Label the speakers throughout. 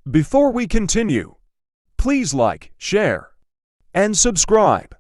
Speaker 1: Before we continue, please like, share, and subscribe.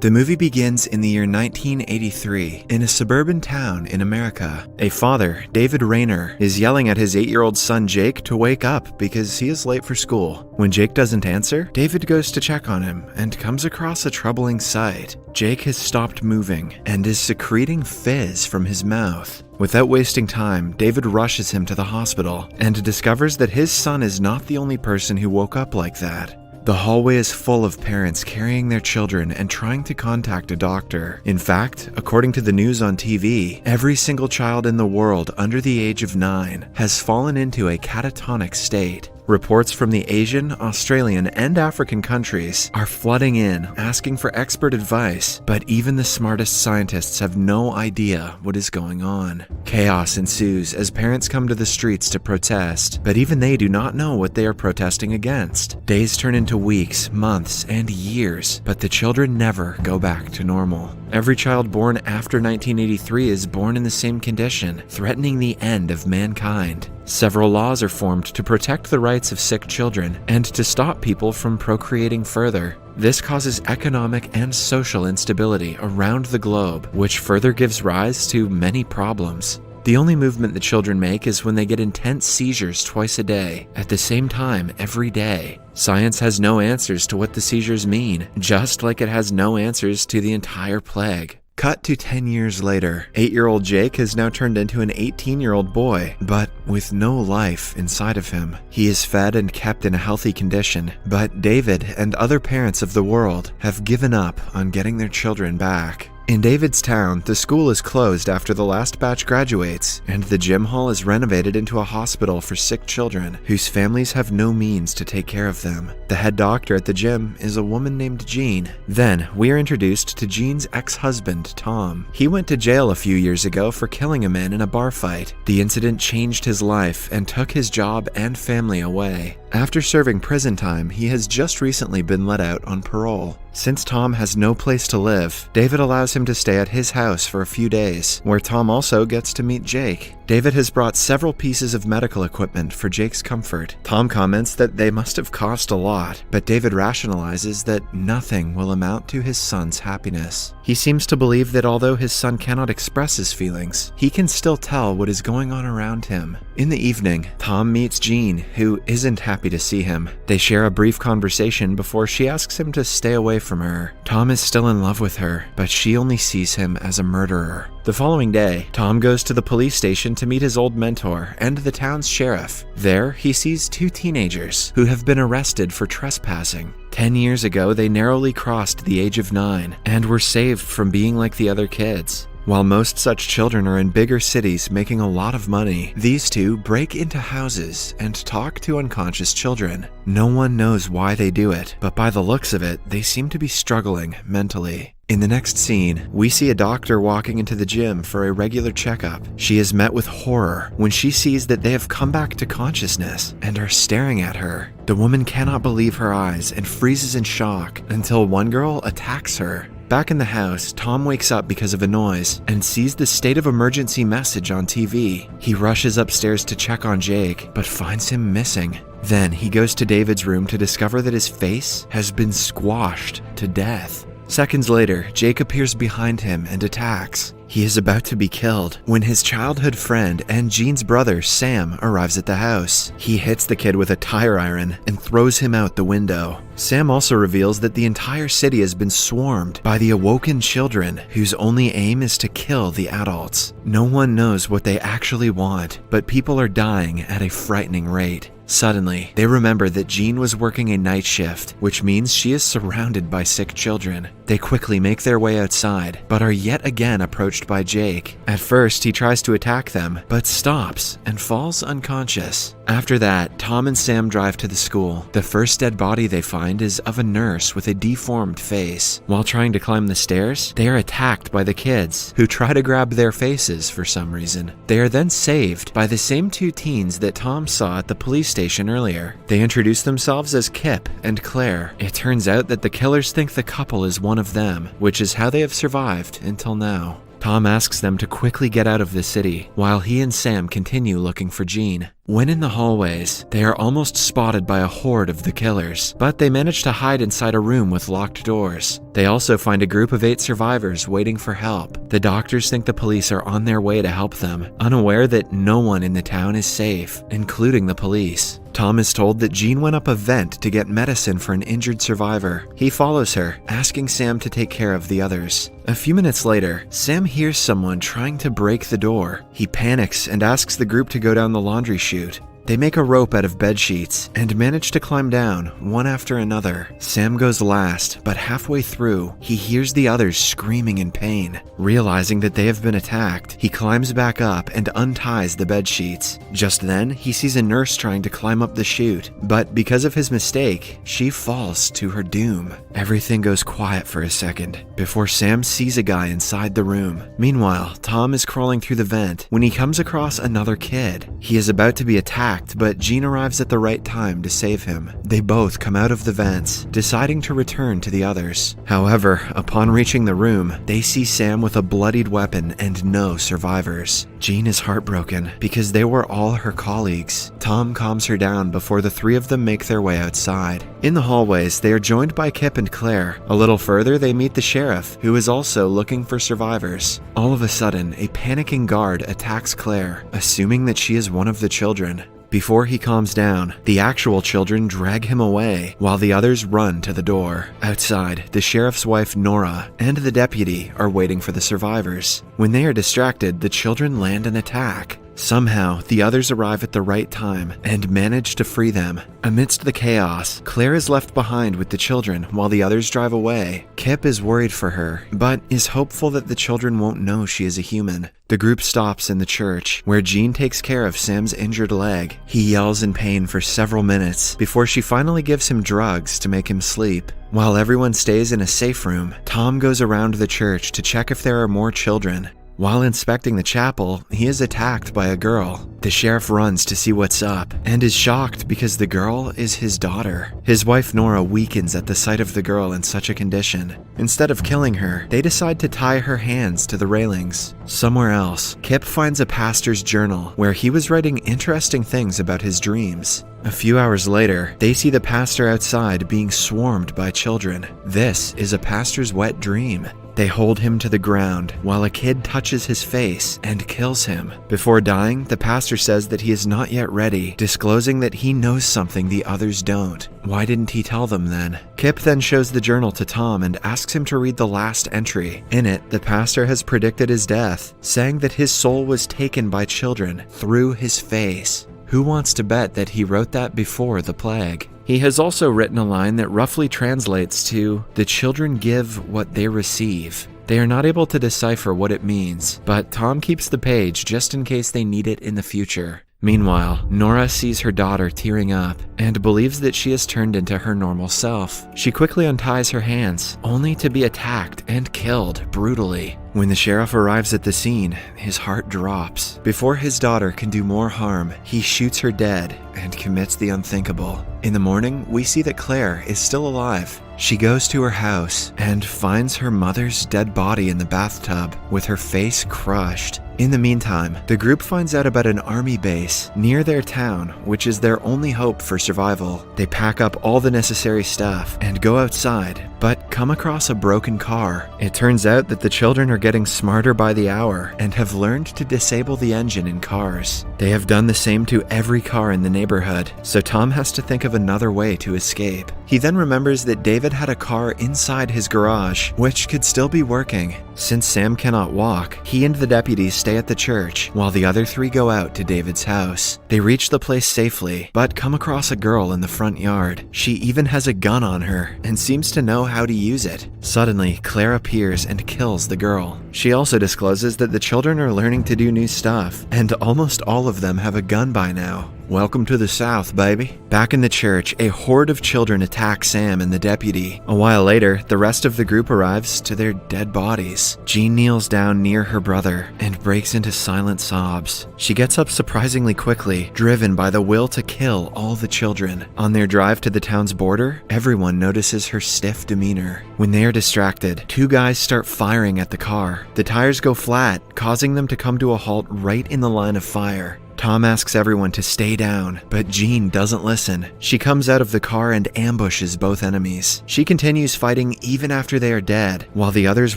Speaker 2: The movie begins in the year 1983 in a suburban town in America. A father, David Rayner, is yelling at his 8-year-old son Jake to wake up because he is late for school. When Jake doesn't answer, David goes to check on him and comes across a troubling sight. Jake has stopped moving and is secreting fizz from his mouth. Without wasting time, David rushes him to the hospital and discovers that his son is not the only person who woke up like that. The hallway is full of parents carrying their children and trying to contact a doctor. In fact, according to the news on TV, every single child in the world under the age of 9 has fallen into a catatonic state. Reports from the Asian, Australian, and African countries are flooding in, asking for expert advice, but even the smartest scientists have no idea what is going on. Chaos ensues as parents come to the streets to protest, but even they do not know what they are protesting against. Days turn into weeks, months, and years, but the children never go back to normal. Every child born after 1983 is born in the same condition, threatening the end of mankind. Several laws are formed to protect the rights of sick children and to stop people from procreating further. This causes economic and social instability around the globe, which further gives rise to many problems. The only movement the children make is when they get intense seizures twice a day, at the same time every day. Science has no answers to what the seizures mean, just like it has no answers to the entire plague. Cut to 10 years later, 8-year-old Jake has now turned into an 18-year-old boy, but with no life inside of him. He is fed and kept in a healthy condition, but David and other parents of the world have given up on getting their children back. In David's town, the school is closed after the last batch graduates, and the gym hall is renovated into a hospital for sick children whose families have no means to take care of them. The head doctor at the gym is a woman named Jean. Then, we are introduced to Jean's ex-husband, Tom. He went to jail a few years ago for killing a man in a bar fight. The incident changed his life and took his job and family away. After serving prison time, he has just recently been let out on parole. Since Tom has no place to live, David allows him to stay at his house for a few days, where Tom also gets to meet Jake. David has brought several pieces of medical equipment for Jake's comfort. Tom comments that they must have cost a lot, but David rationalizes that nothing will amount to his son's happiness. He seems to believe that although his son cannot express his feelings, he can still tell what is going on around him. In the evening, Tom meets Jean, who isn't happy to see him. They share a brief conversation before she asks him to stay away from her. Tom is still in love with her, but she only sees him as a murderer. The following day, Tom goes to the police station to meet his old mentor and the town's sheriff. There, he sees 2 teenagers who have been arrested for trespassing. 10 years ago, they narrowly crossed the age of 9 and were saved from being like the other kids. While most such children are in bigger cities making a lot of money, these 2 break into houses and talk to unconscious children. No one knows why they do it, but by the looks of it, they seem to be struggling mentally. In the next scene, we see a doctor walking into the gym for a regular checkup. She is met with horror when she sees that they have come back to consciousness and are staring at her. The woman cannot believe her eyes and freezes in shock until one girl attacks her. Back in the house, Tom wakes up because of a noise and sees the state of emergency message on TV. He rushes upstairs to check on Jake, but finds him missing. Then he goes to David's room to discover that his face has been squashed to death. Seconds later, Jake appears behind him and attacks. He is about to be killed when his childhood friend and Jean's brother, Sam, arrives at the house. He hits the kid with a tire iron and throws him out the window. Sam also reveals that the entire city has been swarmed by the awoken children whose only aim is to kill the adults. No one knows what they actually want, but people are dying at a frightening rate. Suddenly, they remember that Jean was working a night shift, which means she is surrounded by sick children. They quickly make their way outside, but are yet again approached by Jake. At first, he tries to attack them, but stops and falls unconscious. After that, Tom and Sam drive to the school. The first dead body they find is of a nurse with a deformed face. While trying to climb the stairs, they are attacked by the kids, who try to grab their faces for some reason. They are then saved by the same 2 teens that Tom saw at the police station earlier. They introduce themselves as Kip and Claire. It turns out that the killers think the couple is one of them, which is how they have survived until now. Tom asks them to quickly get out of the city, while he and Sam continue looking for Jean. When in the hallways, they are almost spotted by a horde of the killers, but they manage to hide inside a room with locked doors. They also find a group of 8 survivors waiting for help. The doctors think the police are on their way to help them, unaware that no one in the town is safe, including the police. Tom is told that Jean went up a vent to get medicine for an injured survivor. He follows her, asking Sam to take care of the others. A few minutes later, Sam hears someone trying to break the door. He panics and asks the group to go down the laundry chute. They make a rope out of bed sheets and manage to climb down, one after another. Sam goes last, but halfway through, he hears the others screaming in pain. Realizing that they have been attacked, he climbs back up and unties the bed sheets. Just then, he sees a nurse trying to climb up the chute, but because of his mistake, she falls to her doom. Everything goes quiet for a second, before Sam sees a guy inside the room. Meanwhile, Tom is crawling through the vent when he comes across another kid. He is about to be attacked, but Jean arrives at the right time to save him. They both come out of the vents, deciding to return to the others. However, upon reaching the room, they see Sam with a bloodied weapon and no survivors. Jean is heartbroken because they were all her colleagues. Tom calms her down before the 3 of them make their way outside. In the hallways, they are joined by Kip and Claire. A little further, they meet the sheriff, who is also looking for survivors. All of a sudden, a panicking guard attacks Claire, assuming that she is one of the children. Before he calms down, the actual children drag him away while the others run to the door. Outside, the sheriff's wife Nora and the deputy are waiting for the survivors. When they are distracted, the children land an attack. Somehow, the others arrive at the right time and manage to free them. Amidst the chaos, Claire is left behind with the children while the others drive away. Kip is worried for her, but is hopeful that the children won't know she is a human. The group stops in the church, where Jean takes care of Sam's injured leg. He yells in pain for several minutes before she finally gives him drugs to make him sleep. While everyone stays in a safe room, Tom goes around the church to check if there are more children. While inspecting the chapel, he is attacked by a girl. The sheriff runs to see what's up and is shocked because the girl is his daughter. His wife Nora weakens at the sight of the girl in such a condition. Instead of killing her, they decide to tie her hands to the railings. Somewhere else, Kip finds a pastor's journal where he was writing interesting things about his dreams. A few hours later, they see the pastor outside being swarmed by children. This is a pastor's wet dream. They hold him to the ground while a kid touches his face and kills him. Before dying, the pastor says that he is not yet ready, disclosing that he knows something the others don't. Why didn't he tell them then? Kip then shows the journal to Tom and asks him to read the last entry. In it, the pastor has predicted his death, saying that his soul was taken by children through his face. Who wants to bet that he wrote that before the plague? He has also written a line that roughly translates to, "The children give what they receive." They are not able to decipher what it means, but Tom keeps the page just in case they need it in the future. Meanwhile, Nora sees her daughter tearing up and believes that she has turned into her normal self. She quickly unties her hands, only to be attacked and killed brutally. When the sheriff arrives at the scene, his heart drops. Before his daughter can do more harm, he shoots her dead and commits the unthinkable. In the morning, we see that Claire is still alive. She goes to her house and finds her mother's dead body in the bathtub with her face crushed. In the meantime, the group finds out about an army base near their town, which is their only hope for survival. They pack up all the necessary stuff and go outside, but come across a broken car. It turns out that the children are getting smarter by the hour and have learned to disable the engine in cars. They have done the same to every car in the neighborhood, so Tom has to think of another way to escape. He then remembers that David had a car inside his garage, which could still be working. Since Sam cannot walk, he and the deputies stay at the church, while the other 3 go out to David's house. They reach the place safely, but come across a girl in the front yard. She even has a gun on her, and seems to know how to use it. Suddenly, Claire appears and kills the girl. She also discloses that the children are learning to do new stuff, and almost all of them have a gun by now. Welcome to the South, baby. Back in the church, a horde of children attack Sam and the deputy. A while later, the rest of the group arrives to their dead bodies. Jean kneels down near her brother and breaks into silent sobs. She gets up surprisingly quickly, driven by the will to kill all the children. On their drive to the town's border, everyone notices her stiff demeanor. When they are distracted, 2 guys start firing at the car. The tires go flat, causing them to come to a halt right in the line of fire. Tom asks everyone to stay down, but Jean doesn't listen. She comes out of the car and ambushes both enemies. She continues fighting even after they are dead, while the others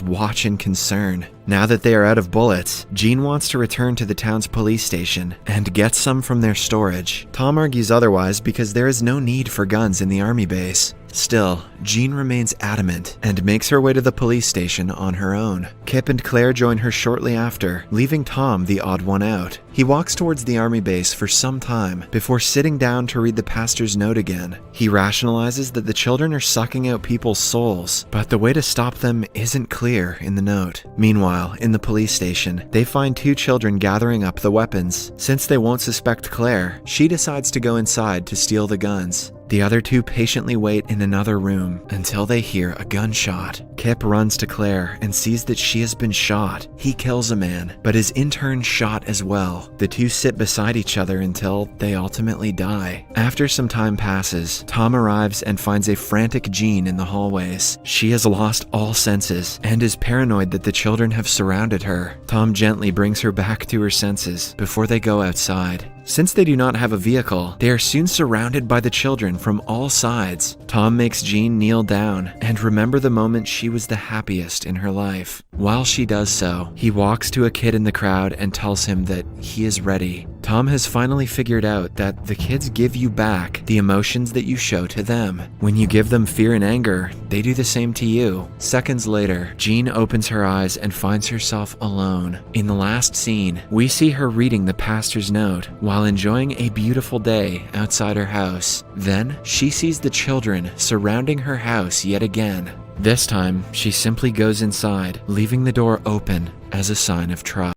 Speaker 2: watch in concern. Now that they are out of bullets, Jean wants to return to the town's police station and get some from their storage. Tom argues otherwise because there is no need for guns in the army base. Still, Jean remains adamant and makes her way to the police station on her own. Kip and Claire join her shortly after, leaving Tom the odd one out. He walks towards the army base for some time before sitting down to read the pastor's note again. He rationalizes that the children are sucking out people's souls, but the way to stop them isn't clear in the note. Meanwhile, in the police station, they find two children gathering up the weapons. Since they won't suspect Claire, she decides to go inside to steal the guns. The other two patiently wait in another room until they hear a gunshot. Kip runs to Claire and sees that she has been shot. He kills a man, but is in turn shot as well. The two sit beside each other until they ultimately die. After some time passes, Tom arrives and finds a frantic Jean in the hallways. She has lost all senses and is paranoid that the children have surrounded her. Tom gently brings her back to her senses before they go outside. Since they do not have a vehicle, they are soon surrounded by the children from all sides. Tom makes Jean kneel down and remember the moment she was the happiest in her life. While she does so, he walks to a kid in the crowd and tells him that he is ready. Tom has finally figured out that the kids give you back the emotions that you show to them. When you give them fear and anger, they do the same to you. Seconds later, Jean opens her eyes and finds herself alone. In the last scene, we see her reading the pastor's note while enjoying a beautiful day outside her house. Then, she sees the children surrounding her house yet again. This time, she simply goes inside, leaving the door open as a sign of trust.